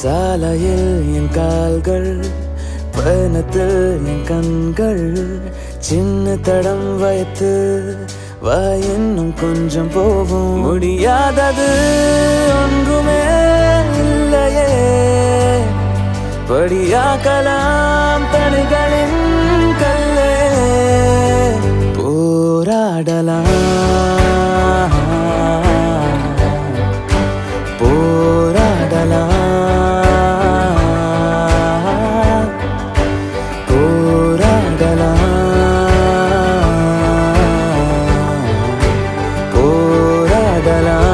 சாலையில் என் கால்கள், பயணத்தில் என் கண்கள், சின்ன தடம் வைத்து வா இன்னும் கொஞ்சம் போகும். முடியாதது ஒன்றுமே இல்லையே, படியாக்கலாம் தடைகளின் கல்லே. போராடலாம் போராடலாம் போராடலாம் போராடலாம்.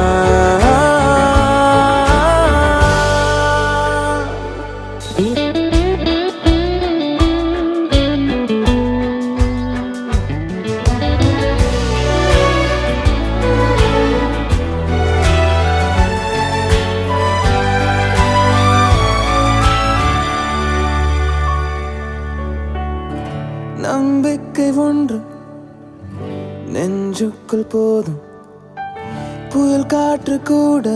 நம்பிக்கை ஒன்று நெஞ்சுக்குள் போதும், புயல் காற்று கூட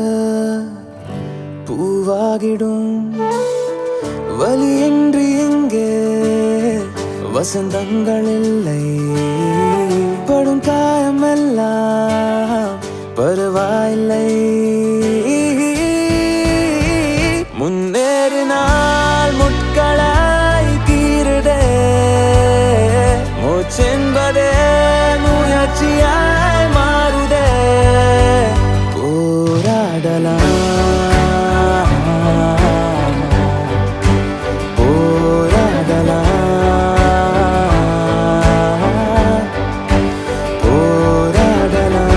பூவாகிடும். வலியின்றி இங்கே வசந்தங்கள் இல்லை, படும் காயமெல்லாம் பரவாயில்லை. முன்னேறினால் முட்களாய் கீருடே, மூச்சென்பதே முயற்சியாய் மாறுதே. போராடலாம் போராடலாம் போராடலாம்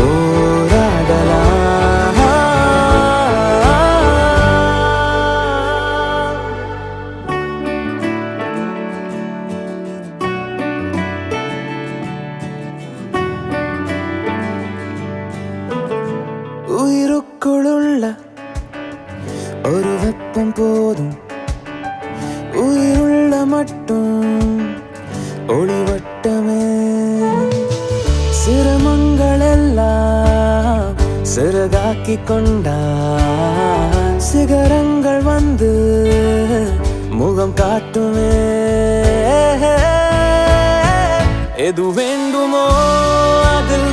போராடலாம். உயிருக்குள்ள ஒரு வெப்பம் போதும், உயிருள்ள மட்டும் ஒளிவட்டமே. சிரமங்கள் எல்லாம் சிறகாக்கி கொண்டா, சிகரங்கள் வந்து முகம் காட்டுமே. எது வேண்டுமோ அதில்